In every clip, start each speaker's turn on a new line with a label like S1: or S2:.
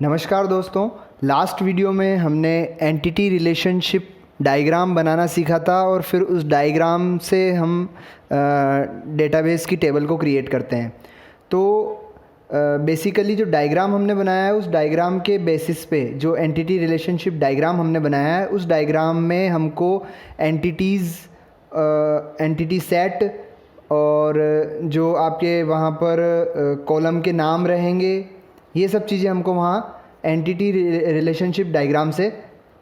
S1: नमस्कार दोस्तों। Last video में हमने एंटिटी रिलेशनशिप डायग्राम बनाना सीखा था और फिर उस डायग्राम से हम डेटाबेस की टेबल को क्रिएट करते हैं। तो बेसिकली जो डायग्राम हमने बनाया है उस डायग्राम के बेसिस पे जो एंटिटी रिलेशनशिप डायग्राम हमने बनाया है उस डायग्राम में हमको एंटिटी सेट और जो आपके वहाँ पर कॉलम के नाम रहेंगे, ये सब चीज़ें हमको वहाँ एंटिटी रिलेशनशिप डायग्राम से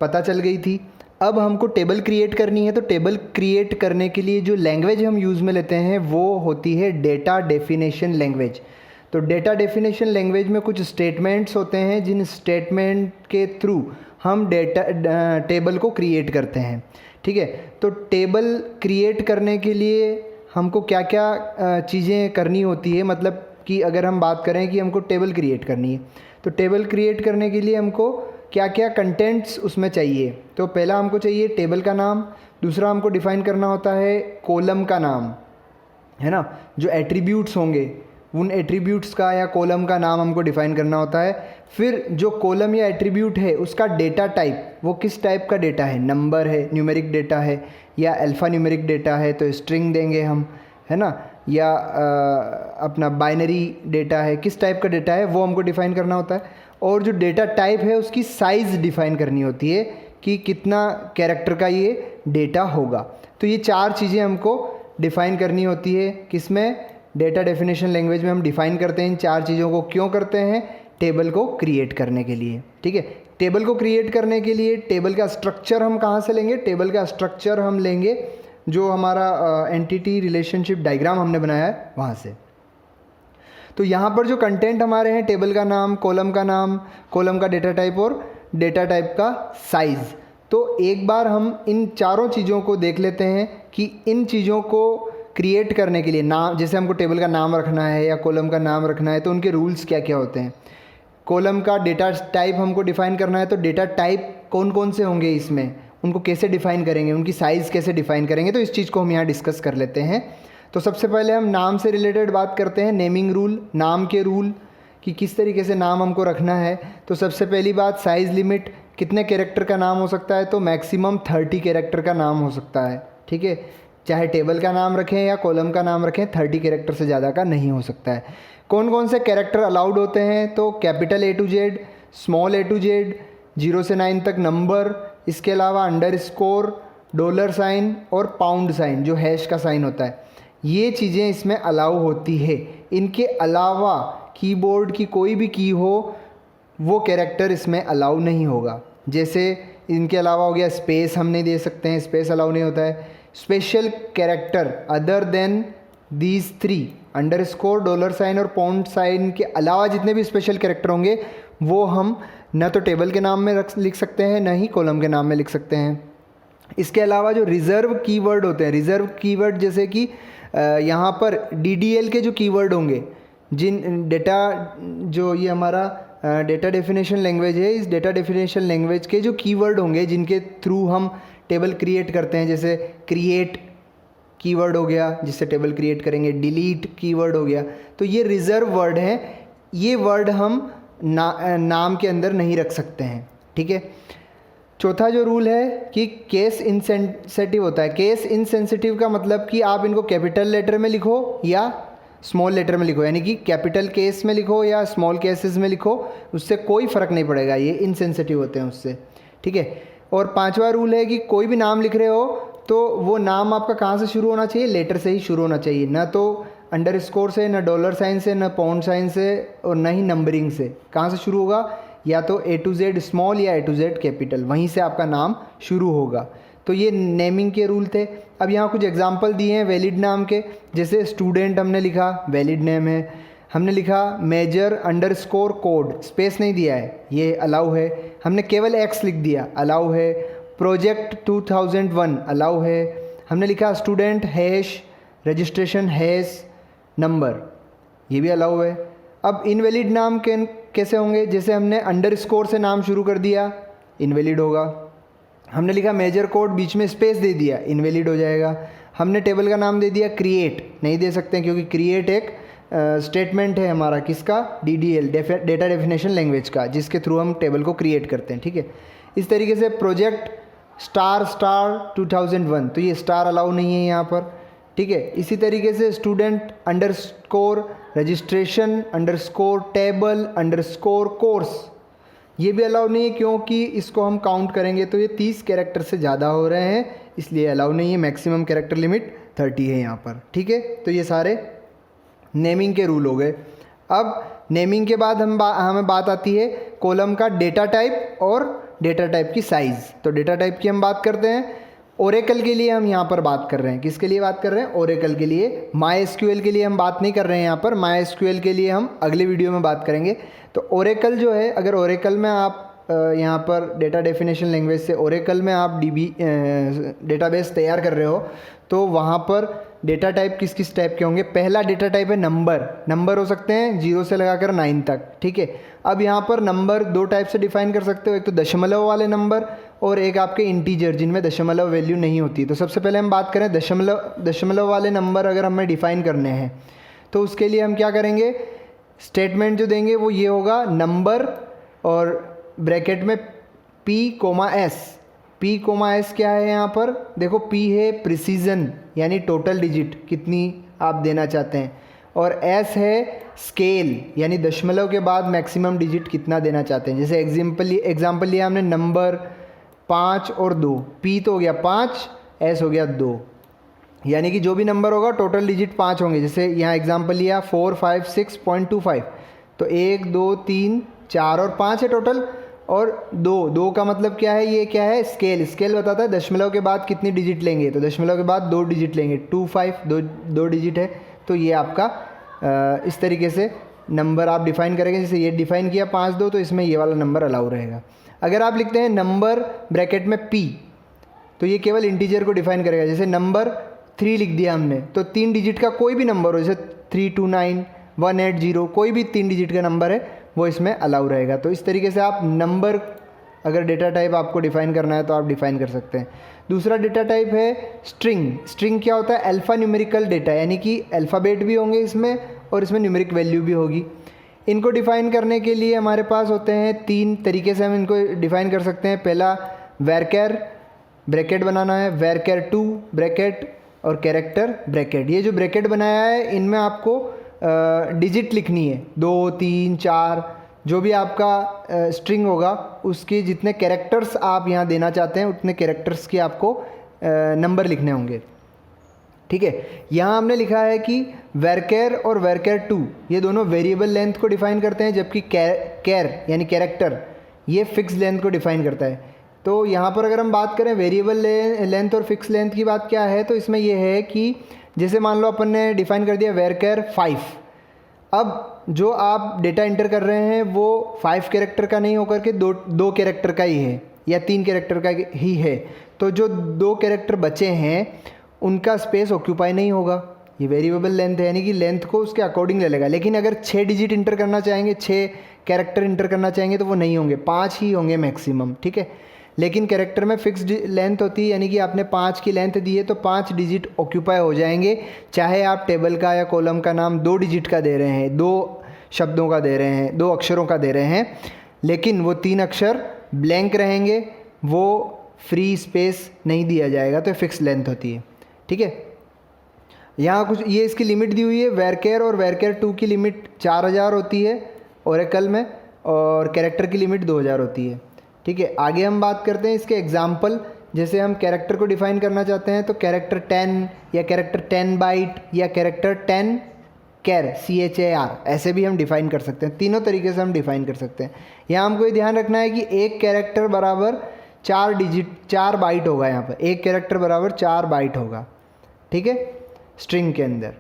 S1: पता चल गई थी। अब हमको टेबल क्रिएट करनी है, तो टेबल क्रिएट करने के लिए जो लैंग्वेज हम यूज़ में लेते हैं वो होती है डेटा डेफिनेशन लैंग्वेज। तो डेटा डेफिनेशन लैंग्वेज में कुछ स्टेटमेंट्स होते हैं जिन स्टेटमेंट के थ्रू हम टेबल को क्रिएट करते हैं। ठीक है, तो टेबल क्रिएट करने के लिए हमको क्या क्या चीज़ें करनी होती है, मतलब कि अगर हम बात करें कि हमको टेबल क्रिएट करनी है तो टेबल क्रिएट करने के लिए हमको क्या क्या कंटेंट्स उसमें चाहिए। तो पहला हमको चाहिए टेबल का नाम, दूसरा हमको डिफ़ाइन करना होता है कॉलम का नाम, है ना। जो एट्रीब्यूट्स होंगे उन एट्रीब्यूट्स का या कॉलम का नाम हमको डिफ़ाइन करना होता है। फिर जो कॉलम या एट्रीब्यूट है उसका डेटा टाइप, वो किस टाइप का डेटा है, नंबर है, न्यूमेरिक डेटा है या अल्फ़ा न्यूमेरिक डेटा है तो स्ट्रिंग देंगे हम, है ना, या अपना बाइनरी डेटा है, किस टाइप का डेटा है वो हमको डिफ़ाइन करना होता है। और जो डेटा टाइप है उसकी साइज़ डिफ़ाइन करनी होती है कि कितना कैरेक्टर का ये डेटा होगा। तो ये चार चीज़ें हमको डिफ़ाइन करनी होती है। किसमें? डेटा डेफिनेशन लैंग्वेज में हम डिफ़ाइन करते हैं इन चार चीज़ों को। क्यों करते हैं? टेबल को क्रिएट करने के लिए। ठीक है, टेबल को क्रिएट करने के लिए टेबल का स्ट्रक्चर हम कहाँ से लेंगे? टेबल का स्ट्रक्चर हम लेंगे जो हमारा एंटिटी रिलेशनशिप डायग्राम हमने बनाया है वहाँ से। तो यहाँ पर जो कंटेंट हमारे हैं, टेबल का नाम, कॉलम का नाम, कॉलम का डेटा टाइप और डेटा टाइप का साइज़। तो एक बार हम इन चारों चीज़ों को देख लेते हैं कि इन चीज़ों को क्रिएट करने के लिए नाम, जैसे हमको टेबल का नाम रखना है या कॉलम का नाम रखना है तो उनके रूल्स क्या क्या होते हैं। कॉलम का डेटा टाइप हमको डिफ़ाइन करना है तो डेटा टाइप कौन कौन से होंगे इसमें, उनको कैसे डिफ़ाइन करेंगे, उनकी साइज़ कैसे डिफ़ाइन करेंगे, तो इस चीज़ को हम यहाँ डिस्कस कर लेते हैं। तो सबसे पहले हम नाम से रिलेटेड बात करते हैं, नेमिंग रूल, नाम के रूल कि किस तरीके से नाम हमको रखना है। तो सबसे पहली बात, साइज़ लिमिट, कितने कैरेक्टर का नाम हो सकता है, तो मैक्सिमम 30 कैरेक्टर का नाम हो सकता है। ठीक है, चाहे टेबल का नाम रखें या कॉलम का नाम रखें, 30 कैरेक्टर से ज़्यादा का नहीं हो सकता है। कौन कौन से कैरेक्टर अलाउड होते हैं? तो capital A to Z, small A to Z, 0 से 9 तक नंबर, इसके अलावा अंडरस्कोर, डॉलर साइन और पाउंड साइन जो हैश का साइन होता है, ये चीज़ें इसमें अलाउ होती है। इनके अलावा कीबोर्ड की कोई भी की हो वो कैरेक्टर इसमें अलाउ नहीं होगा। जैसे इनके अलावा हो गया स्पेस, हम नहीं दे सकते हैं, स्पेस अलाउ नहीं होता है। Special character other than these 3, underscore, dollar sign और पाउंड साइन के अलावा जितने भी स्पेशल कैरेक्टर होंगे वो हम न तो टेबल के नाम में लिख सकते हैं न ही कॉलम के नाम में लिख सकते हैं। इसके अलावा जो रिज़र्व कीवर्ड होते हैं, रिज़र्व कीवर्ड जैसे कि यहाँ पर DDL के जो कीवर्ड होंगे, जिन डेटा, जो ये हमारा डेटा डेफिनेशन लैंग्वेज है, इस डेटा डेफिनेशन लैंग्वेज के जो कीवर्ड होंगे जिनके थ्रू हम टेबल क्रिएट करते हैं, जैसे क्रिएट कीवर्ड हो गया जिससे टेबल क्रिएट करेंगे, डिलीट कीवर्ड हो गया, तो ये रिज़र्व वर्ड हैं। ये वर्ड हम नाम के अंदर नहीं रख सकते हैं। ठीक है, चौथा जो रूल है कि केस इनसेंसिटिव होता है। केस इनसेंसिटिव का मतलब कि आप इनको कैपिटल लेटर में लिखो या स्मॉल लेटर में लिखो, यानी कि कैपिटल केस में लिखो या स्मॉल केसेस में लिखो, उससे कोई फ़र्क नहीं पड़ेगा, ये इनसेंसिटिव होते हैं उससे। ठीक है, और पांचवा रूल है कि कोई भी नाम लिख रहे हो तो वो नाम आपका कहाँ से शुरू होना चाहिए? लेटर से ही शुरू होना चाहिए, ना तो अंडरस्कोर से, ना डॉलर साइन से, ना पाउंड साइन से और ना ही नंबरिंग से। कहाँ से शुरू होगा? या तो A to Z स्मॉल या A to Z कैपिटल, वहीं से आपका नाम शुरू होगा। तो ये नेमिंग के रूल थे। अब यहाँ कुछ एग्जांपल दिए हैं वैलिड नाम के, जैसे स्टूडेंट हमने लिखा, वैलिड नेम है। हमने लिखा मेजर अंडरस्कोर कोड, स्पेस नहीं दिया है, ये अलाउ है। हमने केवल X लिख दिया, अलाउ है। प्रोजेक्ट 2001 अलाउ है। हमने लिखा student hash registration hash number, ये भी अलाउ है। अब इनवैलिड नाम कैसे होंगे? जैसे हमने अंडरस्कोर से नाम शुरू कर दिया, इनवैलिड होगा। हमने लिखा मेजर कोड, बीच में स्पेस दे दिया, इनवैलिड हो जाएगा। हमने टेबल का नाम दे दिया क्रिएट, नहीं दे सकते क्योंकि क्रिएट एक स्टेटमेंट है हमारा किसका, DDL डेटा डेफिनेशन लैंग्वेज का, जिसके थ्रू हम टेबल को क्रिएट करते हैं। ठीक है, इस तरीके से प्रोजेक्ट स्टार 2001, तो ये स्टार अलाउ नहीं है यहाँ पर। ठीक है, इसी तरीके से student underscore registration underscore table underscore course, ये भी अलाउ नहीं है, क्योंकि इसको हम काउंट करेंगे तो ये 30 कैरेक्टर से ज़्यादा हो रहे हैं, इसलिए अलाउ नहीं है। मैक्सिमम कैरेक्टर लिमिट 30 है यहाँ पर। ठीक है, तो ये सारे नेमिंग के रूल हो गए। अब नेमिंग के बाद हमें बात आती है कॉलम का डेटा टाइप और डेटा टाइप की साइज़। तो डेटा टाइप की हम बात करते हैं। ओरेकल के लिए हम यहाँ पर बात कर रहे हैं, किसके लिए बात कर रहे हैं, ओरेकल के लिए। MySQL के लिए हम बात नहीं कर रहे हैं यहाँ पर, MySQL के लिए हम अगले वीडियो में बात करेंगे। तो ओरेकल जो है, अगर ओरेकल में आप यहाँ पर डेटा डेफिनेशन लैंग्वेज से ओरेकल में आप डेटाबेस तैयार कर रहे हो, तो वहाँ पर डेटा टाइप किस किस टाइप के होंगे। पहला डेटा टाइप है नंबर हो सकते हैं 0 से लगाकर 9 तक। ठीक है, अब यहाँ पर नंबर 2 टाइप से डिफाइन कर सकते हो, एक तो दशमलव वाले नंबर और एक आपके इंटीजर जिनमें दशमलव वैल्यू नहीं होती। तो सबसे पहले हम बात करें दशमलव वाले नंबर अगर हमें डिफाइन करने हैं, तो उसके लिए हम क्या करेंगे, स्टेटमेंट जो देंगे वो ये होगा, नंबर और ब्रैकेट में P,S क्या है यहाँ पर, देखो P है प्रिसीजन यानी टोटल डिजिट कितनी आप देना चाहते हैं, और S है स्केल यानी दशमलव के बाद मैक्सिमम डिजिट कितना देना चाहते हैं। जैसे एग्जाम्पल लिया हमने नंबर 5 और 2, P तो हो गया 5, S हो गया 2, यानी कि जो भी नंबर होगा टोटल डिजिट 5 होंगे। जैसे यहाँ एग्जाम्पल लिया 456.25, तो 1 2 3 4 और 5 है टोटल, और 2 का मतलब क्या है, ये क्या है, स्केल बताता है दशमलव के बाद कितनी डिजिट लेंगे, तो दशमलव के बाद 2 डिजिट लेंगे, 25 दो डिजिट है। तो ये आपका इस तरीके से नंबर आप डिफ़ाइन करेंगे। जैसे ये डिफ़ाइन किया 5 2, तो इसमें ये वाला नंबर अलाउ रहेगा। अगर आप लिखते हैं नंबर ब्रैकेट में P, तो ये केवल इंटीजर को डिफ़ाइन करेगा। जैसे नंबर 3 लिख दिया हमने, तो 3 डिजिट का कोई भी नंबर हो, जैसे 329 180, कोई भी 3 डिजिट का नंबर है वो इसमें अलाउ रहेगा। तो इस तरीके से आप नंबर, अगर डेटा टाइप आपको डिफ़ाइन करना है तो आप डिफ़ाइन कर सकते हैं। दूसरा डेटा टाइप है स्ट्रिंग क्या होता है, अल्फ़ा न्यूमेरिकल डेटा, यानी कि अल्फ़ाबेट भी होंगे इसमें और इसमें न्यूमेरिक वैल्यू भी होगी। इनको डिफ़ाइन करने के लिए हमारे पास होते हैं 3 तरीके से हम इनको डिफ़ाइन कर सकते हैं। पहला varchar ब्रैकेट बनाना है, varchar2 ब्रैकेट और कैरेक्टर ब्रैकेट। ये जो ब्रैकेट बनाया है इनमें आपको डिजिट लिखनी है, 2 3 4, जो भी आपका स्ट्रिंग होगा उसके जितने कैरेक्टर्स आप यहाँ देना चाहते हैं उतने कैरेक्टर्स के आपको नंबर लिखने होंगे। ठीक है, यहाँ हमने लिखा है कि varchar और varchar2 ये दोनों वेरिएबल लेंथ को डिफ़ाइन करते हैं, जबकि कैर यानी कैरेक्टर ये फिक्स लेंथ को डिफ़ाइन करता है। तो यहाँ पर अगर हम बात करें वेरिएबल लेंथ और फिक्स लेंथ की बात क्या है, तो इसमें यह है कि जैसे मान लो अपन ने डिफ़ाइन कर दिया varchar 5, अब जो आप डेटा इंटर कर रहे हैं वो 5 कैरेक्टर का नहीं होकर के दो कैरेक्टर का ही है या 3 कैरेक्टर का ही है। तो जो 2 कैरेक्टर बचे हैं उनका स्पेस ऑक्यूपाई नहीं होगा, ये वेरिएबल लेंथ है, यानी कि लेंथ को उसके अकॉर्डिंग ले लेगा। लेकिन अगर 6 डिजिट इंटर करना चाहेंगे, 6 कैरेक्टर इंटर करना चाहेंगे तो वो नहीं होंगे, 5 ही होंगे मैक्सिमम। ठीक है, लेकिन कैरेक्टर में फिक्स्ड लेंथ होती है, यानी कि आपने 5 की लेंथ दी है तो 5 डिजिट ऑक्यूपाई हो जाएंगे, चाहे आप टेबल का या कॉलम का नाम 2 डिजिट का दे रहे हैं, 2 शब्दों का दे रहे हैं, 2 अक्षरों का दे रहे हैं, लेकिन वो 3 अक्षर ब्लैंक रहेंगे, वो फ्री स्पेस नहीं दिया जाएगा, तो फिक्स लेंथ होती है। ठीक है, यहाँ कुछ ये इसकी लिमिट दी हुई है। varchar और varchar2 की लिमिट 4000 होती है ओरेकल में, और कैरेक्टर की लिमिट 2000 होती है। ठीक है, आगे हम बात करते हैं इसके एग्जाम्पल। जैसे हम कैरेक्टर को डिफ़ाइन करना चाहते हैं तो कैरेक्टर 10 या कैरेक्टर 10 बाइट या कैरेक्टर 10 कैर CHAR ऐसे भी हम डिफ़ाइन कर सकते हैं। तीनों तरीके से हम डिफ़ाइन कर सकते हैं। यहाँ हमको ये ध्यान रखना है कि एक कैरेक्टर बराबर 4 बाइट होगा। यहाँ पर एक कैरेक्टर बराबर 4 बाइट होगा। ठीक है, स्ट्रिंग के अंदर।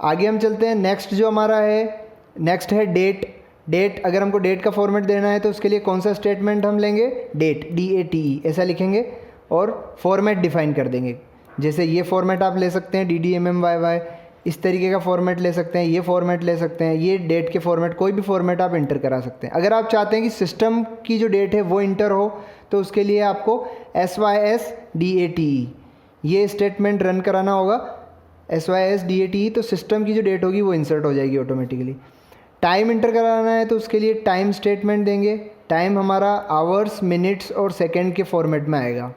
S1: आगे हम चलते हैं, नेक्स्ट जो हमारा है, नेक्स्ट है डेट। अगर हमको डेट का फॉर्मेट देना है तो उसके लिए कौन सा स्टेटमेंट हम लेंगे, डेट DATE ऐसा लिखेंगे और फॉर्मेट डिफ़ाइन कर देंगे। जैसे ये फॉर्मेट आप ले सकते हैं DDMMYY, इस तरीके का फॉर्मेट ले सकते हैं, ये फॉर्मेट ले सकते हैं, ये डेट के फॉर्मेट, कोई भी फॉर्मेट आप इंटर करा सकते हैं। अगर आप चाहते हैं कि सिस्टम की जो डेट है वो इंटर हो तो उसके लिए आपको SYS DATE ये स्टेटमेंट रन कराना होगा SYSDATE, तो सिस्टम की जो डेट होगी वो इंसर्ट हो जाएगी ऑटोमेटिकली। टाइम इंटर कराना है तो उसके लिए टाइम स्टेटमेंट देंगे। टाइम हमारा आवर्स, मिनट्स और सेकंड के फॉर्मेट में आएगा,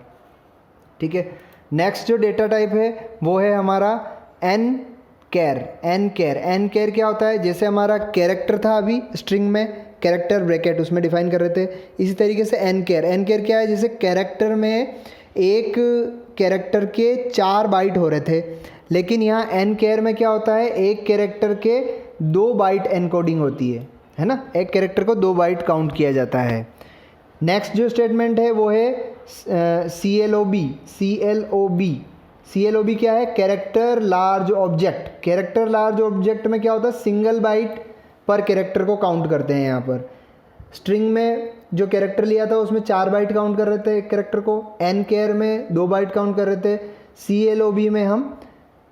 S1: ठीक है। नेक्स्ट जो डेटा टाइप है वो है हमारा एन कैर। एन कैर क्या होता है, जैसे हमारा कैरेक्टर था अभी स्ट्रिंग में, कैरेक्टर ब्रैकेट उसमें डिफाइन कर रहे थे, इसी तरीके से एन कैर क्या है, जैसे कैरेक्टर में एक कैरेक्टर के 4 बाइट हो रहे थे, लेकिन यहाँ एन कैर में क्या होता है, एक कैरेक्टर के 2 बाइट एनकोडिंग होती है ना, एक कैरेक्टर को 2 बाइट काउंट किया जाता है। नेक्स्ट जो स्टेटमेंट है वो है CLOB क्या है, character large object. Character large object में क्या होता है, सिंगल बाइट पर कैरेक्टर को काउंट करते हैं। यहाँ पर स्ट्रिंग में जो कैरेक्टर लिया था उसमें 4 बाइट काउंट कर रहे थे एक कैरेक्टर को, एन केयर में 2 बाइट काउंट कर रहे थे, CLOB में हम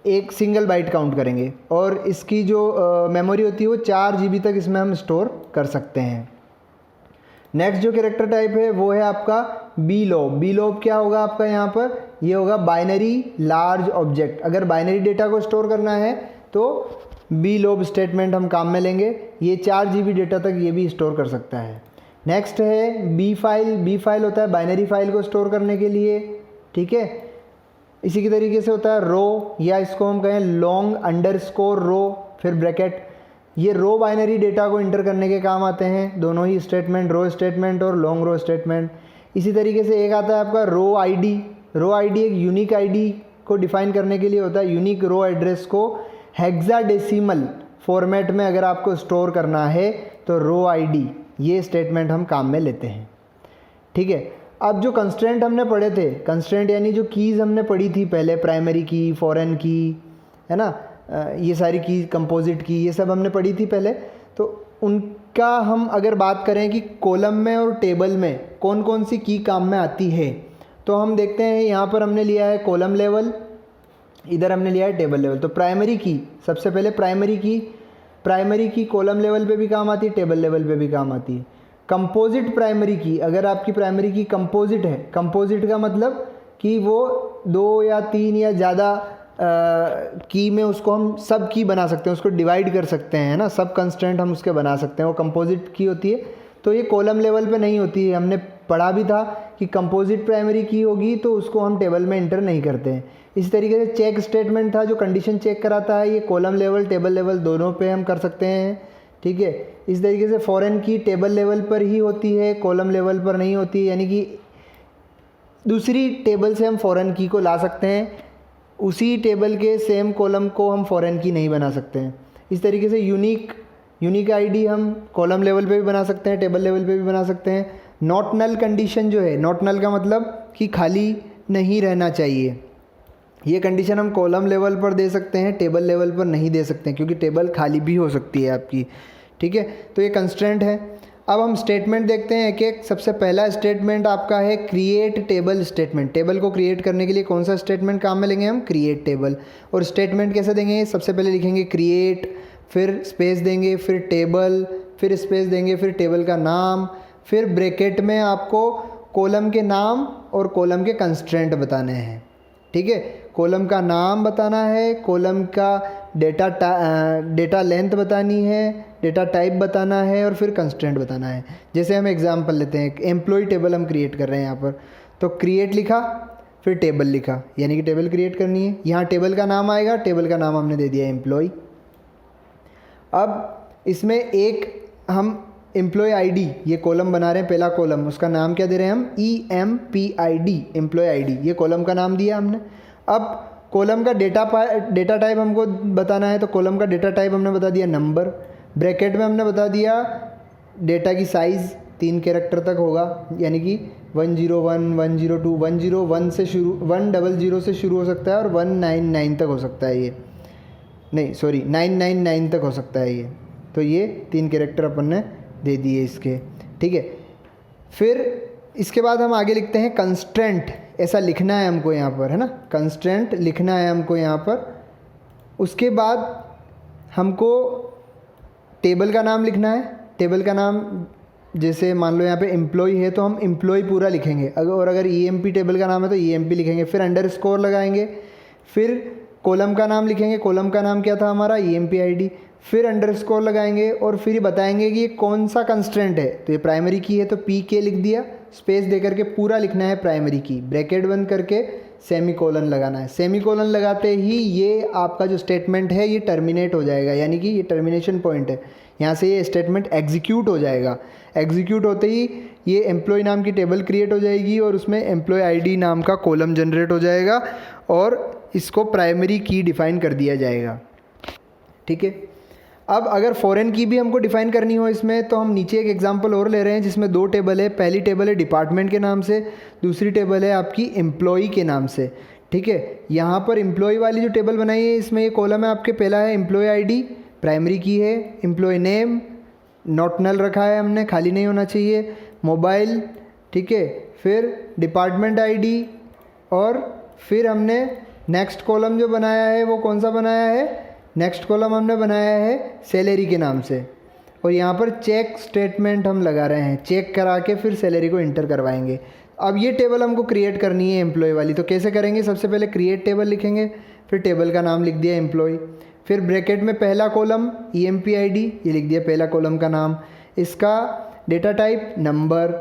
S1: एक सिंगल बाइट काउंट करेंगे, और इसकी जो मेमोरी होती है वो 4 GB तक इसमें हम स्टोर कर सकते हैं। नेक्स्ट जो कैरेक्टर टाइप है वो है आपका बीलोब क्या होगा आपका यहाँ पर, ये होगा बाइनरी लार्ज ऑब्जेक्ट। अगर बाइनरी डेटा को स्टोर करना है तो बीलोब स्टेटमेंट हम काम में लेंगे, ये 4 GB डेटा तक ये भी स्टोर कर सकता है। नेक्स्ट है बी फाइल होता है बाइनरी फाइल को स्टोर करने के लिए, ठीक है। इसी के तरीके से होता है रो, या इसको हम कहें लॉन्ग अंडरस्कोर रो फिर ब्रैकेट, ये रो बाइनरी डेटा को इंटर करने के काम आते हैं दोनों ही स्टेटमेंट, रो स्टेटमेंट और लॉन्ग रो स्टेटमेंट। इसी तरीके से एक आता है आपका रो आईडी एक यूनिक आईडी को डिफाइन करने के लिए होता है। यूनिक रो एड्रेस को हेक्साडेसिमल फॉर्मेट में अगर आपको स्टोर करना है तो रो आईडी, ये स्टेटमेंट हम काम में लेते हैं, ठीक है। अब जो कंस्ट्रेंट हमने पढ़े थे, कंस्ट्रेंट यानी जो कीज़ हमने पढ़ी थी पहले, प्राइमरी की, फॉरेन की, है ना, ये सारी की, कंपोजिट की, ये सब हमने पढ़ी थी पहले। तो उनका हम अगर बात करें कि कॉलम में और टेबल में कौन कौन सी की काम में आती है, तो हम देखते हैं यहाँ पर हमने लिया है कॉलम लेवल, इधर हमने लिया है टेबल लेवल। तो प्राइमरी की, सबसे पहले प्राइमरी की कॉलम लेवल पे भी काम आती है, टेबल लेवल पे भी काम आती है। कंपोजिट प्राइमरी की, अगर आपकी प्राइमरी की कंपोजिट है, कंपोजिट का मतलब कि वो 2 या 3 या ज़्यादा की में उसको हम सब की बना सकते हैं, उसको डिवाइड कर सकते हैं, है ना, सब कंस्ट्रेंट हम उसके बना सकते हैं, वो कंपोजिट की होती है। तो ये कॉलम लेवल पे नहीं होती है, हमने पढ़ा भी था कि कंपोजिट प्राइमरी की होगी तो उसको हम टेबल में इंटर नहीं करते हैं। इसी तरीके से चेक स्टेटमेंट था जो कंडीशन चेक कराता है, ये कॉलम लेवल टेबल लेवल दोनों पे हम कर सकते हैं, ठीक है। इस तरीके से फॉरेन की टेबल लेवल पर ही होती है, कॉलम लेवल पर नहीं होती, यानी कि दूसरी टेबल से हम फॉरेन की को ला सकते हैं, उसी टेबल के सेम कॉलम को हम फॉरेन की नहीं बना सकते हैं। इस तरीके से यूनिक आईडी हम कॉलम लेवल पे भी बना सकते हैं, टेबल लेवल पे भी बना सकते हैं। नॉट नल कंडीशन जो है, नॉट नल का मतलब कि खाली नहीं रहना चाहिए, ये कंडीशन हम कॉलम लेवल पर दे सकते हैं, टेबल लेवल पर नहीं दे सकते हैं, क्योंकि टेबल खाली भी हो सकती है आपकी, ठीक है। तो ये कंस्ट्रेंट है। अब हम स्टेटमेंट देखते हैं एक एक। सबसे पहला स्टेटमेंट आपका है क्रिएट टेबल स्टेटमेंट। टेबल को क्रिएट करने के लिए कौन सा स्टेटमेंट काम में लेंगे हम, क्रिएट टेबल। और स्टेटमेंट कैसे देंगे, सबसे पहले लिखेंगे क्रिएट, फिर स्पेस देंगे, फिर टेबल, फिर स्पेस देंगे, फिर टेबल का नाम, फिर ब्रैकेट में आपको कॉलम के नाम और कॉलम के कंस्ट्रेंट बताने हैं, ठीक है। कॉलम का नाम बताना है, कॉलम का डेटा लेंथ बतानी है, डेटा टाइप बताना है और फिर कंस्ट्रेंट बताना है। जैसे हम एग्जांपल लेते हैं, एम्प्लॉय टेबल हम क्रिएट कर रहे हैं यहाँ पर, तो क्रिएट लिखा फिर टेबल लिखा, यानी कि टेबल क्रिएट करनी है। यहाँ टेबल का नाम आएगा, टेबल का नाम हमने दे दिया एम्प्लॉय। अब इसमें एक हम एम्प्लॉय आईडी, ये कॉलम बना रहे हैं, पहला कॉलम, उसका नाम क्या दे रहे हैं हम, EMPID, एम्प्लॉय आईडी, ये कॉलम का नाम दिया हमने। अब कॉलम का डेटा टाइप हमको बताना है, तो कॉलम का डेटा टाइप हमने बता दिया नंबर। ब्रैकेट में हमने बता दिया डेटा की साइज़ 3 कैरेक्टर तक होगा, यानी कि 101, 102, 101 से शुरू, 100 से शुरू हो सकता है और 199 तक हो सकता है, ये नहीं सॉरी 999 तक हो सकता है ये। तो ये 3 कैरेक्टर अपन ने दे दिए इसके, ठीक है। फिर इसके बाद हम आगे लिखते हैं कंस्ट्रेंट, ऐसा लिखना है हमको यहाँ पर, है ना, कंस्ट्रेंट लिखना है हमको यहाँ पर। उसके बाद हमको टेबल का नाम लिखना है। टेबल का नाम जैसे मान लो यहाँ पे एम्प्लॉय है तो हम एम्प्लॉय पूरा लिखेंगे, और अगर EMP टेबल का नाम है तो EMP लिखेंगे, फिर अंडरस्कोर लगाएंगे, फिर कॉलम का नाम लिखेंगे, कॉलम का नाम क्या था हमारा, EMP ID, फिर अंडरस्कोर लगाएंगे और फिर बताएंगे कि ये कौन सा कंस्ट्रेंट है। तो ये प्राइमरी की है तो PK लिख दिया, स्पेस दे करके पूरा लिखना है प्राइमरी की, ब्रैकेट बंद करके सेमीकोलन लगाना है। सेमीकोलन लगाते ही ये आपका जो स्टेटमेंट है ये टर्मिनेट हो जाएगा, यानी कि ये टर्मिनेशन पॉइंट है, यहाँ से ये स्टेटमेंट एग्जीक्यूट हो जाएगा। एग्जीक्यूट होते ही ये एम्प्लॉय नाम की टेबल क्रिएट हो जाएगी और उसमें एम्प्लॉय ID नाम का कॉलम जनरेट हो जाएगा और इसको प्राइमरी की डिफ़ाइन कर दिया जाएगा। ठीक है, अब अगर फॉरेन की भी हमको डिफ़ाइन करनी हो इसमें, तो हम नीचे एक एग्जांपल और ले रहे हैं जिसमें दो टेबल है। पहली टेबल है डिपार्टमेंट के नाम से, दूसरी टेबल है आपकी एम्प्लॉई के नाम से। ठीक है, यहाँ पर एम्प्लॉई वाली जो टेबल बनाई है इसमें ये कॉलम है आपके, पहला है एम्प्लॉय ID, प्राइमरी की है, एम्प्लॉय नेम नॉट नल रखा है हमने, खाली नहीं होना चाहिए, मोबाइल, ठीक है, फिर डिपार्टमेंट ID और फिर हमने नेक्स्ट कॉलम जो बनाया है वो कौन सा बनाया है, नेक्स्ट कॉलम हमने बनाया है सैलरी के नाम से। और यहाँ पर चेक स्टेटमेंट हम लगा रहे हैं, चेक करा के फिर सैलरी को इंटर करवाएंगे। अब ये टेबल हमको क्रिएट करनी है एम्प्लॉय वाली, तो कैसे करेंगे, सबसे पहले क्रिएट टेबल लिखेंगे, फिर टेबल का नाम लिख दिया एम्प्लॉय, फिर ब्रैकेट में पहला कॉलम EMP ID ये लिख दिया पहला कॉलम का नाम, इसका डेटा टाइप नंबर,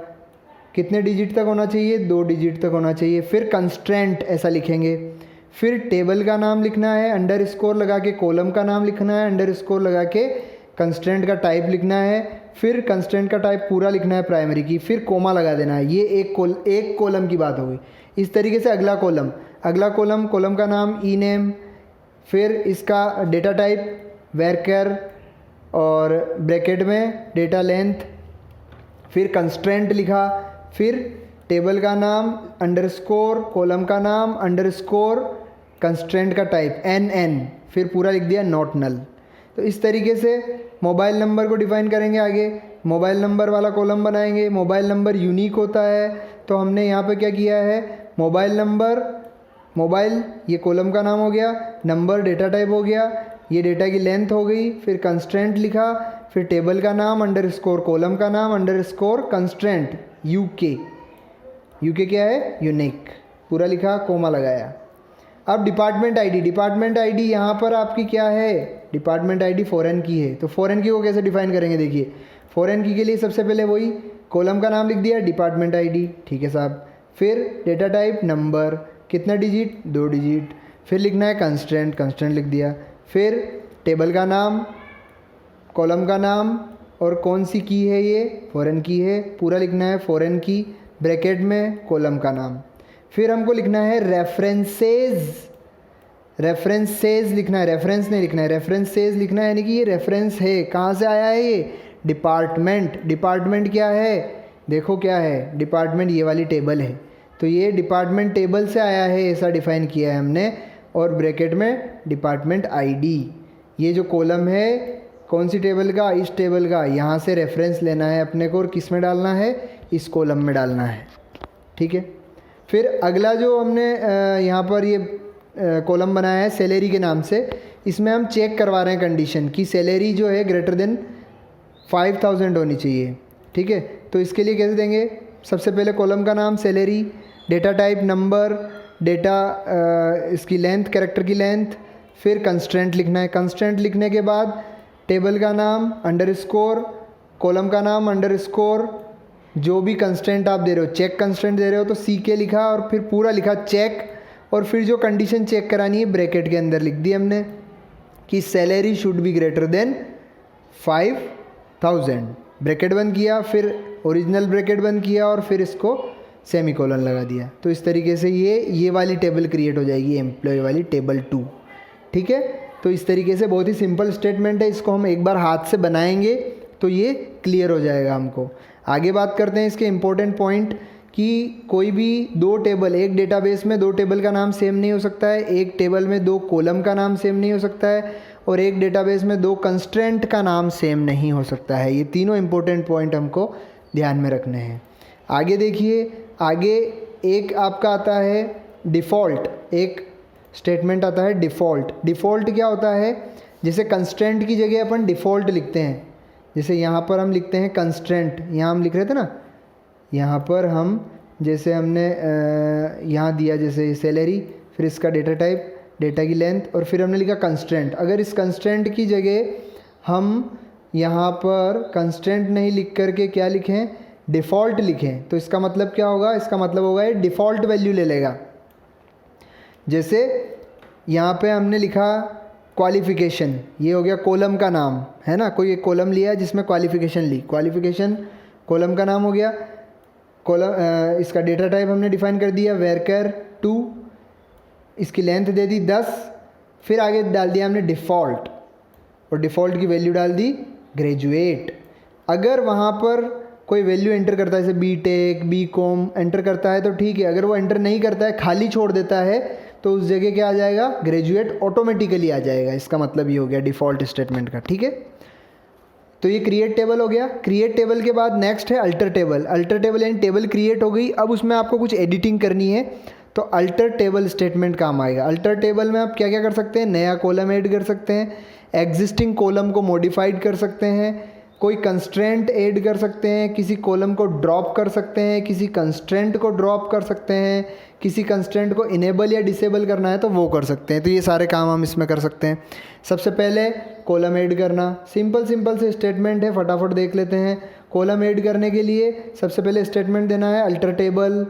S1: कितने डिजिट तक होना चाहिए, 2 डिजिट तक होना चाहिए, फिर कंस्ट्रेंट ऐसा लिखेंगे, फिर टेबल का नाम लिखना है, अंडरस्कोर लगा के कॉलम का नाम लिखना है, अंडरस्कोर लगा के कंस्ट्रेंट का टाइप लिखना है, फिर कंस्ट्रेंट का टाइप पूरा लिखना है प्राइमरी की, फिर कोमा लगा देना है। ये एक कॉलम की बात हो गई। इस तरीके से अगला कॉलम, कॉलम का नाम E-नेम, फिर इसका डेटा टाइप वैरकर और ब्रैकेट में डेटा लेंथ, फिर कंस्ट्रेंट लिखा, फिर टेबल का नाम अंडरस्कोर, कॉलम का नाम अंडरस्कोर, कंस्ट्रेंट का टाइप NN, फिर पूरा लिख दिया नॉट नल। तो इस तरीके से मोबाइल नंबर को डिफ़ाइन करेंगे। आगे मोबाइल नंबर वाला कॉलम बनाएंगे। मोबाइल नंबर यूनिक होता है, तो हमने यहाँ पे क्या किया है, मोबाइल नंबर, मोबाइल ये कॉलम का नाम हो गया, नंबर डेटा टाइप हो गया, ये डेटा की लेंथ हो गई, फिर कंस्ट्रेंट लिखा, फिर टेबल का नाम अंडरस्कोर, कॉलम का नाम अंडरस्कोर कंस्ट्रेंट UK क्या है, यूनिक, पूरा लिखा, कोमा लगाया। अब डिपार्टमेंट ID यहाँ पर आपकी क्या है, डिपार्टमेंट ID फॉरेन की है, तो फॉरेन की को कैसे डिफाइन करेंगे, देखिए फॉरेन की के लिए सबसे पहले वही कॉलम का नाम लिख दिया डिपार्टमेंट ID, ठीक है साहब, फिर डेटा टाइप नंबर, कितना डिजिट, 2 डिजिट, फिर लिखना है कंस्ट्रेंट लिख दिया, फिर टेबल का नाम, कॉलम का नाम और कौन सी की है, ये फॉरेन की है, पूरा लिखना है फॉरेन की, ब्रैकेट में कॉलम का नाम, फिर हमको लिखना है रेफरेंसेस लिखना है, रेफरेंस नहीं लिखना है, रेफरेंसेस लिखना है, यानी कि ये रेफरेंस है, कहाँ से आया है ये, डिपार्टमेंट क्या है, देखो क्या है, डिपार्टमेंट ये वाली टेबल है, तो ये डिपार्टमेंट टेबल से आया है, ऐसा डिफाइन किया है हमने, और ब्रैकेट में डिपार्टमेंट ID, ये जो कॉलम है कौन सी टेबल का, इस टेबल का, यहाँ से रेफरेंस लेना है अपने को और किस में डालना है, इस कॉलम में डालना है। ठीक है, फिर अगला जो हमने यहाँ पर ये कॉलम बनाया है सैलरी के नाम से, इसमें हम चेक करवा रहे हैं कंडीशन कि सैलरी जो है ग्रेटर देन 5000 होनी चाहिए। ठीक है, तो इसके लिए कैसे देंगे, सबसे पहले कॉलम का नाम salary, data type number, data इसकी लेंथ, कैरेक्टर की लेंथ, फिर कंस्ट्रेंट लिखना है, कंस्ट्रेंट लिखने के बाद टेबल का नाम अंडरस्कोर, कॉलम का नाम अंडरस्कोर, जो भी कंस्ट्रेंट आप दे रहे हो, चेक कंस्ट्रेंट दे रहे हो तो CK लिखा और फिर पूरा लिखा चेक, और फिर जो कंडीशन चेक करानी है ब्रैकेट के अंदर लिख दी हमने कि salary should be greater than 5000, bracket बंद किया, फिर ओरिजिनल ब्रैकेट बंद किया और फिर इसको सेमीकोलन लगा दिया। तो इस तरीके से ये वाली टेबल क्रिएट हो जाएगी, एम्प्लॉय वाली टेबल 2। ठीक है, तो इस तरीके से बहुत ही सिंपल स्टेटमेंट है, इसको हम एक बार हाथ से बनाएंगे तो ये क्लियर हो जाएगा हमको। आगे बात करते हैं इसके इम्पोर्टेंट पॉइंट कि कोई भी 2 टेबल, एक डेटाबेस में 2 टेबल का नाम सेम नहीं हो सकता है, एक टेबल में 2 कॉलम का नाम सेम नहीं हो सकता है, और एक डेटाबेस में 2 कंस्ट्रेंट का नाम सेम नहीं हो सकता है। ये तीनों इम्पोर्टेंट पॉइंट हमको ध्यान में रखने हैं। आगे देखिए, आगे एक आपका आता है डिफ़ॉल्ट, एक स्टेटमेंट आता है डिफ़ॉल्ट क्या होता है, जैसे कंस्ट्रेंट की जगह अपन डिफ़ॉल्ट लिखते हैं, जैसे यहाँ पर हम लिखते हैं कंस्ट्रेंट, यहाँ हम लिख रहे थे ना, यहाँ पर हम जैसे हमने यहाँ दिया जैसे सैलरी, फिर इसका डेटा टाइप डेटा की लेंथ, और फिर हमने लिखा कंस्ट्रेंट। अगर इस कंस्ट्रेंट की जगह हम यहाँ पर कंस्ट्रेंट नहीं लिख करके क्या लिखें, डिफ़ॉल्ट लिखें, तो इसका मतलब क्या होगा, इसका मतलब होगा ये डिफ़ॉल्ट वैल्यू ले लेगा। जैसे यहाँ पे हमने लिखा क्वालिफ़िकेशन, ये हो गया कॉलम का नाम, है ना, कोई एक कॉलम लिया जिसमें क्वालिफ़िकेशन ली, क्वालिफ़िकेशन कॉलम का नाम हो गया। कॉलम इसका डेटा टाइप हमने डिफ़ाइन कर दिया वेरकर 2, इसकी लेंथ दे दी 10, फिर आगे डाल दिया हमने डिफ़ॉल्ट, और डिफ़ॉल्ट की वैल्यू डाल दी ग्रेजुएट। अगर वहाँ पर कोई वैल्यू एंटर करता है, जैसे बीटेक, बीकॉम एंटर करता है तो ठीक है, अगर वो एंटर नहीं करता है, खाली छोड़ देता है, तो उस जगह क्या आ जाएगा, ग्रेजुएट ऑटोमेटिकली आ जाएगा। इसका मतलब ये हो गया डिफ़ॉल्ट स्टेटमेंट का, ठीक है। तो ये क्रिएट टेबल हो गया। क्रिएट टेबल के बाद नेक्स्ट है अल्टर टेबल। अल्टर टेबल यानी टेबल क्रिएट हो गई, अब उसमें आपको कुछ एडिटिंग करनी है, तो अल्टर टेबल स्टेटमेंट काम आएगा। अल्टर टेबल में आप क्या क्या कर सकते हैं, नया कॉलम ऐड कर सकते हैं, एग्जिस्टिंग कॉलम को मॉडिफाइड कर सकते हैं, कोई कंस्ट्रेंट ऐड कर सकते हैं, किसी कॉलम को ड्रॉप कर सकते हैं, किसी कंस्ट्रेंट को ड्रॉप कर सकते हैं, किसी कंस्ट्रेंट को इनेबल या डिसेबल करना है तो वो कर सकते हैं। तो ये सारे काम हम इसमें कर सकते हैं। सबसे पहले कॉलम ऐड करना, सिंपल से स्टेटमेंट है, फटाफट देख लेते हैं। कॉलम ऐड करने के लिए सबसे पहले स्टेटमेंट देना है अल्टर टेबल,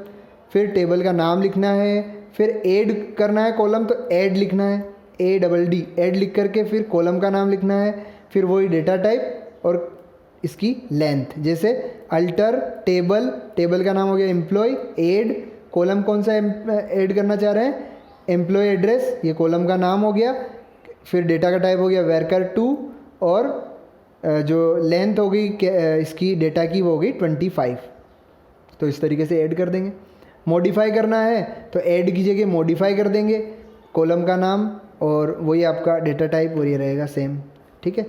S1: फिर टेबल का नाम लिखना है, फिर ऐड करना है कॉलम तो ऐड लिखना है, ADD, ऐड लिख करके फिर कॉलम का नाम लिखना है, फिर वही डेटा टाइप और इसकी लेंथ। जैसे अल्टर टेबल, टेबल का नाम हो गया एम्प्लॉय, ऐड कॉलम कौन सा ऐड करना चाह रहे हैं, एम्प्लॉय एड्रेस, ये कॉलम का नाम हो गया, फिर डेटा का टाइप हो गया वेरकर 2, और जो लेंथ हो गई इसकी डेटा की वो हो गई 25। तो इस तरीके से ऐड कर देंगे। मॉडिफाई करना है तो ऐड की जगह मॉडिफाई कर देंगे, कॉलम का नाम और वही आपका डेटा टाइप और ये रहेगा सेम, ठीक है।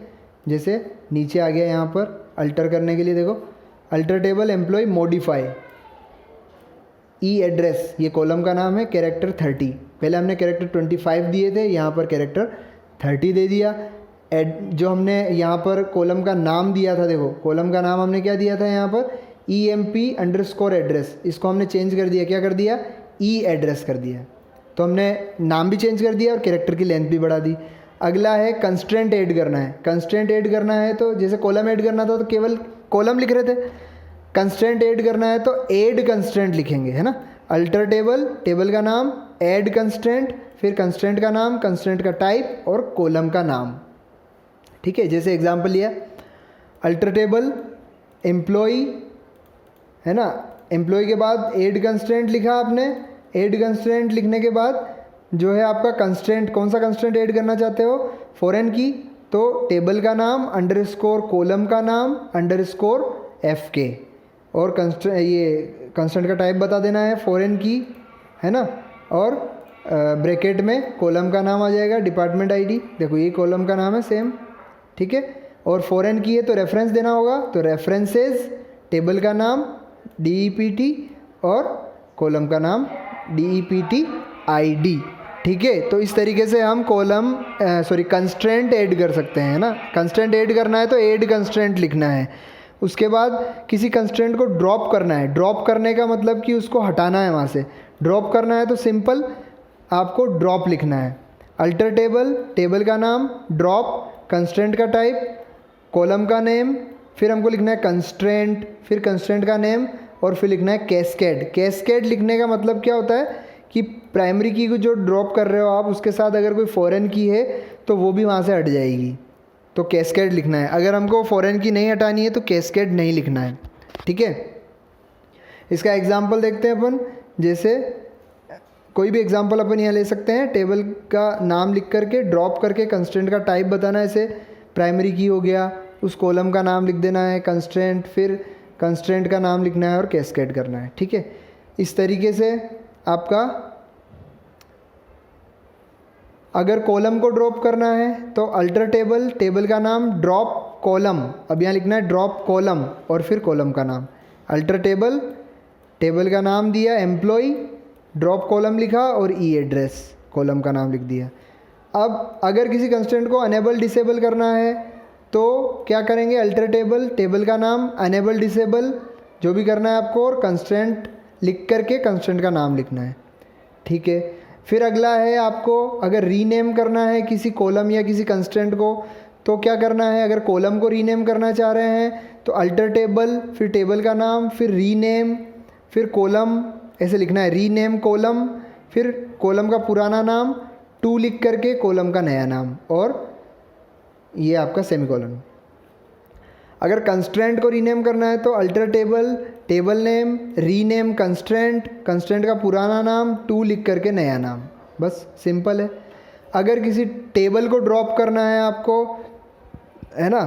S1: जैसे नीचे आ गया यहाँ पर अल्टर करने के लिए, देखो alter table employ modify, address, ये कॉलम का नाम है, कैरेक्टर 30, पहले हमने कैरेक्टर 25 दिए थे, यहाँ पर कैरेक्टर 30 दे दिया। जो हमने यहाँ पर कॉलम का नाम दिया था, देखो कॉलम का नाम हमने क्या दिया था यहाँ पर, EMP_ एड्रेस, इसको हमने चेंज कर दिया, क्या कर दिया, एड्रेस कर दिया। तो हमने नाम भी चेंज कर दिया और कैरेक्टर की लेंथ भी बढ़ा दी। अगला है कंस्ट्रेंट ऐड करना है। कंस्ट्रेंट ऐड करना है तो जैसे कॉलम ऐड करना था तो केवल कॉलम लिख रहे थे, कंस्ट्रेंट ऐड करना है तो ऐड कंस्ट्रेंट लिखेंगे, है ना। अल्टर टेबल, टेबल का नाम, ऐड कंस्ट्रेंट, फिर कंस्ट्रेंट का नाम, कंस्ट्रेंट का टाइप और कॉलम का नाम, ठीक है। जैसे एग्जांपल लिया, अल्टर टेबल एम्प्लॉय, है ना, एम्प्लॉय के बाद ऐड कंस्ट्रेंट लिखा आपने, ऐड कंस्ट्रेंट लिखने के बाद जो है आपका कंस्ट्रेंट, कौन सा कंस्ट्रेंट ऐड करना चाहते हो, फॉरेन की, तो टेबल का नाम अंडरस्कोर कॉलम का नाम अंडरस्कोर FK, और ये कंस्ट्रेंट का टाइप बता देना है फॉरेन की, है ना, और ब्रैकेट में कॉलम का नाम आ जाएगा, डिपार्टमेंट ID, देखो ये कॉलम का नाम है सेम, ठीक है। और फॉरेन की है तो रेफरेंस देना होगा, तो रेफरेंसेस, टेबल का नाम DEPT और कॉलम का नाम DEPT ID, ठीक है। तो इस तरीके से हम कंस्ट्रेंट ऐड कर सकते हैं, ना। कंस्ट्रेंट ऐड करना है तो ऐड कंस्ट्रेंट लिखना है। उसके बाद किसी कंस्ट्रेंट को ड्रॉप करना है। ड्रॉप करने का मतलब कि उसको हटाना है वहाँ से। ड्रॉप करना है तो सिंपल आपको ड्रॉप लिखना है। अल्टर टेबल, टेबल का नाम, ड्रॉप, कंस्ट्रेंट का टाइप, कॉलम का नेम, फिर हमको लिखना है कंस्ट्रेंट, फिर कंस्ट्रेंट का नेम, और फिर लिखना है कैस्केड। कैस्केड लिखने का मतलब क्या होता है कि प्राइमरी की को जो ड्रॉप कर रहे हो आप, उसके साथ अगर कोई फॉरेन की है तो वो भी वहाँ से हट जाएगी, तो कैस्केड लिखना है। अगर हमको फॉरेन की नहीं हटानी है तो कैस्केड नहीं लिखना है, ठीक है। इसका एग्जांपल देखते हैं अपन। जैसे कोई भी एग्जांपल अपन यहाँ ले सकते हैं, टेबल का नाम लिख करके ड्रॉप करके कंस्ट्रेंट का टाइप बताना है, जैसे प्राइमरी की हो गया, उस कॉलम का नाम लिख देना है कंस्ट्रेंट, फिर कंस्ट्रेंट का नाम लिखना है और कैस्केड करना है, ठीक है। इस तरीके से आपका अगर कॉलम को ड्रॉप करना है तो अल्टर टेबल, टेबल का नाम, ड्रॉप कॉलम, अब यहाँ लिखना है ड्रॉप कॉलम और फिर कॉलम का नाम। अल्टर टेबल, टेबल का नाम दिया एम्प्लॉय, ड्रॉप कॉलम लिखा और एड्रेस, कॉलम का नाम लिख दिया। अब अगर किसी कंस्ट्रेंट को अनेबल डिसेबल करना है तो क्या करेंगे, अल्टर टेबल, टेबल का नाम, अनेबल डिसेबल जो भी करना है आपको, और कंस्ट्रेंट लिख करके कंस्ट्रेंट का नाम लिखना है, ठीक है। फिर अगला है आपको अगर रीनेम करना है किसी कॉलम या किसी कंस्ट्रेंट को तो क्या करना है। अगर कॉलम को रीनेम करना चाह रहे हैं तो अल्टर टेबल, फिर टेबल का नाम, फिर रीनेम, फिर कॉलम, ऐसे लिखना है रीनेम कॉलम, फिर कॉलम का पुराना नाम, टू लिख करके कॉलम का नया नाम, और ये आपका सेमीकोलन। अगर कंस्ट्रेंट को रीनेम करना है तो alter table, table name, rename constraint, constraint का पुराना नाम, टू लिख करके नया नाम, बस सिंपल है। अगर किसी टेबल को ड्रॉप करना है आपको, है ना,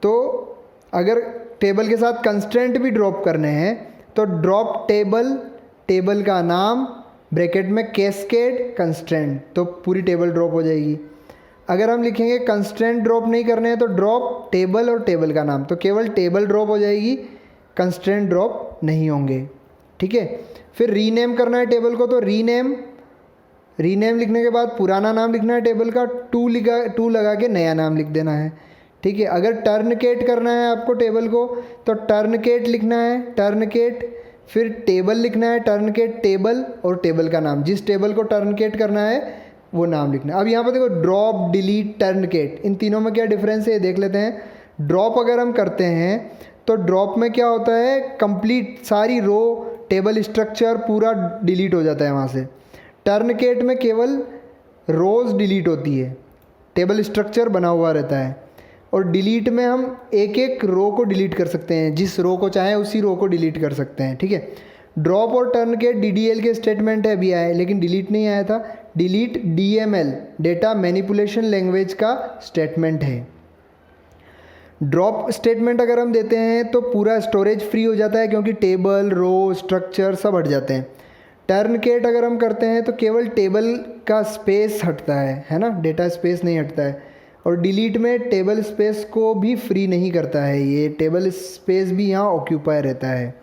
S1: तो अगर टेबल के साथ कंस्ट्रेंट भी ड्रॉप करने हैं तो ड्रॉप टेबल, टेबल का नाम, ब्रैकेट में कैस्केड कंस्ट्रेंट, तो पूरी टेबल ड्रॉप हो जाएगी। अगर हम लिखेंगे कंस्ट्रेंट ड्रॉप नहीं करने हैं तो ड्रॉप टेबल और टेबल का नाम, तो केवल टेबल ड्रॉप हो जाएगी, कंस्ट्रेंट ड्रॉप नहीं होंगे, ठीक है। फिर रीनेम करना है टेबल को तो रीनेम, रीनेम लिखने के बाद पुराना नाम लिखना है टेबल का, टू लगा के नया नाम लिख देना है, ठीक है। अगर टर्नकेट करना है आपको टेबल को तो टर्नकेट लिखना है, टर्नकेट, फिर टेबल लिखना है, टर्नकेट टेबल, और टेबल का नाम, जिस टेबल को टर्नकेट करना है वो नाम लिखना है। अब यहाँ पर देखो ड्रॉप, डिलीट, टर्नकेट, इन तीनों में क्या डिफरेंस है ये देख लेते हैं। ड्रॉप अगर हम करते हैं तो ड्रॉप में क्या होता है, कंप्लीट सारी रो, टेबल स्ट्रक्चर पूरा डिलीट हो जाता है वहाँ से। टर्नकेट में केवल रोज़ डिलीट होती है, टेबल स्ट्रक्चर बना हुआ रहता है। और डिलीट में हम एक एक रो को डिलीट कर सकते हैं, जिस रो को चाहें उसी रो को डिलीट कर सकते हैं, ठीक है। ड्रॉप और टर्नकेट DDL के स्टेटमेंट है, अभी आया लेकिन डिलीट नहीं आया था। Delete DML, data manipulation language का स्टेटमेंट है। ड्रॉप स्टेटमेंट अगर हम देते हैं तो पूरा स्टोरेज फ्री हो जाता है क्योंकि टेबल, रो, स्ट्रक्चर सब हट जाते हैं। टर्नकेट अगर हम करते हैं तो केवल टेबल का स्पेस हटता है ना, डेटा स्पेस नहीं हटता है। और डिलीट में टेबल स्पेस को भी फ्री नहीं करता है, ये टेबल स्पेस भी यहाँ ऑक्यूपाई रहता है।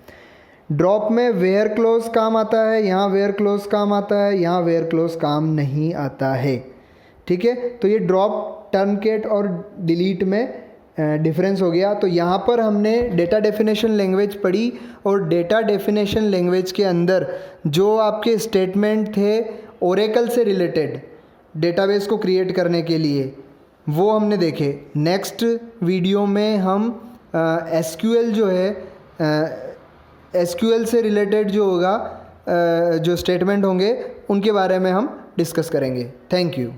S1: ड्रॉप में वेयर क्लोज काम आता है, यहाँ वेयर क्लोज काम आता है, यहाँ वेयर क्लोज काम नहीं आता है, ठीक है। तो ये ड्रॉप, टर्नकेट और डिलीट में डिफरेंस हो गया। तो यहाँ पर हमने डेटा डेफिनेशन लैंग्वेज पढ़ी, और डेटा डेफिनेशन लैंग्वेज के अंदर जो आपके स्टेटमेंट थे ओरेकल से रिलेटेड डेटाबेस को क्रिएट करने के लिए, वो हमने देखे। नेक्स्ट वीडियो में हम SQL जो है, SQL से रिलेटेड जो होगा, जो स्टेटमेंट होंगे उनके बारे में हम डिस्कस करेंगे। Thank you.